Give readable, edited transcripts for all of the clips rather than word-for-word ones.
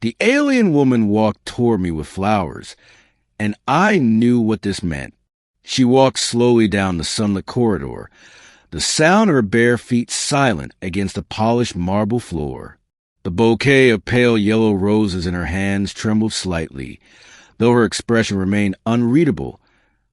The alien woman walked toward me with flowers, and I knew what this meant. She walked slowly down the sunlit corridor, the sound of her bare feet silent against the polished marble floor. The bouquet of pale yellow roses in her hands trembled slightly, though her expression remained unreadable,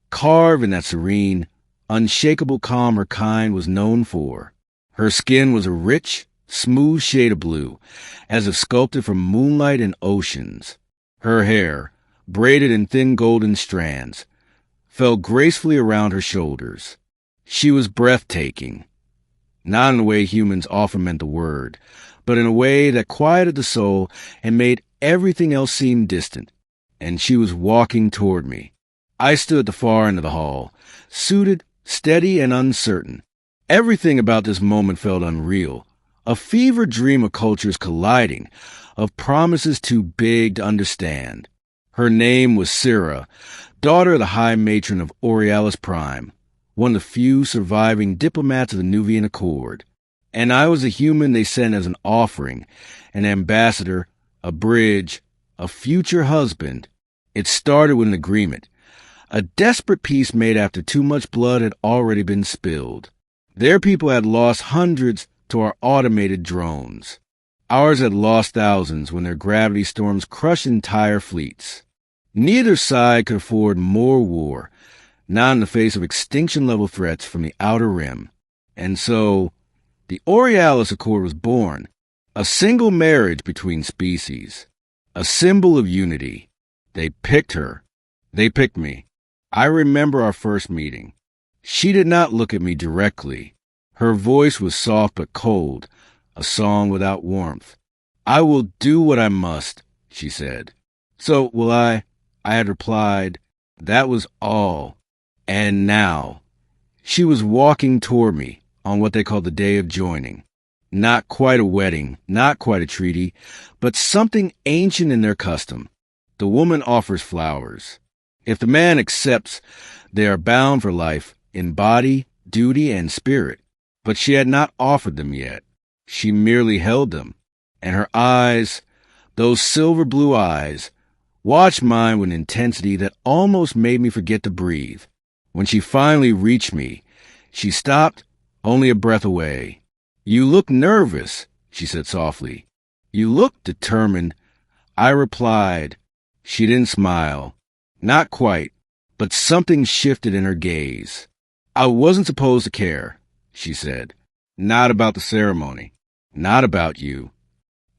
carved in that serene, unshakable calm her kind was known for. Her skin was a rich, smooth shade of blue, as if sculpted from moonlight and oceans. Her hair, braided in thin golden strands, fell gracefully around her shoulders. She was breathtaking, not in the way humans often meant the word, but in a way that quieted the soul and made everything else seem distant. And she was walking toward me. I stood at the far end of the hall, suited, steady, and uncertain. Everything about this moment felt unreal, a fever dream of cultures colliding, of promises too big to understand. Her name was Syrah, daughter of the High Matron of Aurealis Prime, one of the few surviving diplomats of the Nuvian Accord. And I was a human they sent as an offering, an ambassador, a bridge, a future husband. It started with an agreement, a desperate peace made after too much blood had already been spilled. Their people had lost hundreds to our automated drones. Ours had lost thousands when their gravity storms crushed entire fleets. Neither side could afford more war, not in the face of extinction-level threats from the Outer Rim. And so, the Aurealis Accord was born, a single marriage between species, a symbol of unity. They picked her. They picked me. I remember our first meeting. She did not look at me directly. Her voice was soft but cold, a song without warmth. "I will do what I must," she said. "So will I," I had replied. That was all. And now, she was walking toward me on what they called the day of joining. Not quite a wedding, not quite a treaty, but something ancient in their custom. The woman offers flowers. If the man accepts, they are bound for life in body, duty, and spirit. But she had not offered them yet. She merely held them, and her eyes, those silver blue eyes, watched mine with an intensity that almost made me forget to breathe. When she finally reached me, she stopped, only a breath away. "You look nervous," she said softly. "You look determined." I replied. She didn't smile. Not quite, but something shifted in her gaze. "I wasn't supposed to care," she said. "Not about the ceremony. Not about you."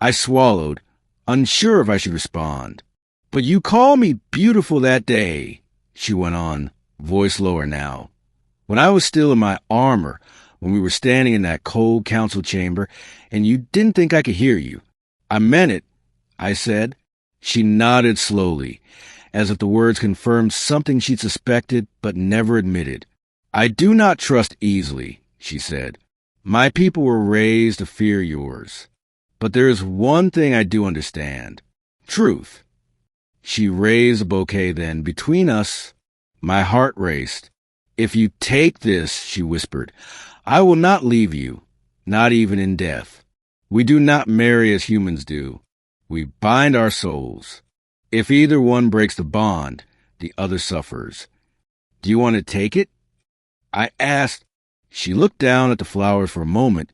I swallowed, unsure if I should respond. "But you called me beautiful that day," she went on, voice lower now. "When I was still in my armor, when we were standing in that cold council chamber, and you didn't think I could hear you. I meant it," I said. She nodded slowly, as if the words confirmed something she'd suspected but never admitted. "I do not trust easily," she said. "My people were raised to fear yours. But there is one thing I do understand. Truth." She raised a bouquet then. Between us, my heart raced. "If you take this," she whispered, "I will not leave you, not even in death. We do not marry as humans do. We bind our souls. If either one breaks the bond, the other suffers. Do you want to take it?" I asked. She looked down at the flowers for a moment,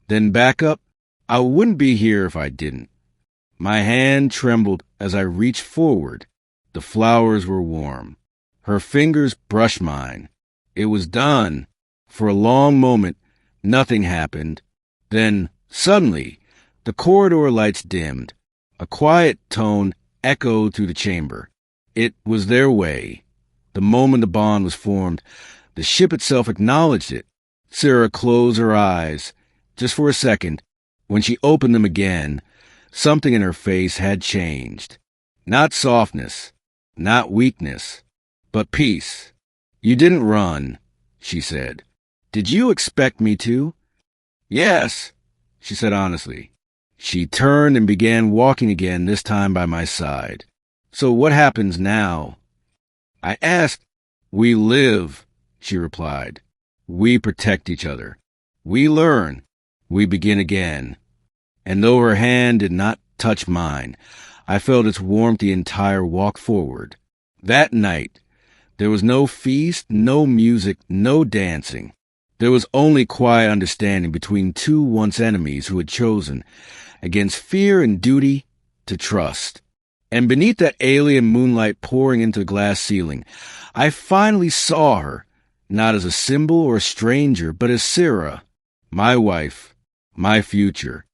then back up. "I wouldn't be here if I didn't." My hand trembled as I reached forward. The flowers were warm. Her fingers brushed mine. It was done. For a long moment, nothing happened. Then, suddenly, the corridor lights dimmed. A quiet tone echoed through the chamber. It was their way. The moment the bond was formed, the ship itself acknowledged it. Syrah closed her eyes, just for a second. When she opened them again, something in her face had changed. Not softness, not weakness, but peace. "You didn't run," she said. "Did you expect me to?" "Yes," she said honestly. She turned and began walking again, this time by my side. "So what happens now?" I asked. "We live," she replied. "We protect each other. We learn. We begin again." And though her hand did not touch mine, I felt its warmth the entire walk forward. That night, there was no feast, no music, no dancing. There was only quiet understanding between two once enemies who had chosen, against fear and duty, to trust. And beneath that alien moonlight pouring into the glass ceiling, I finally saw her, not as a symbol or a stranger, but as Sarah, my wife, my future.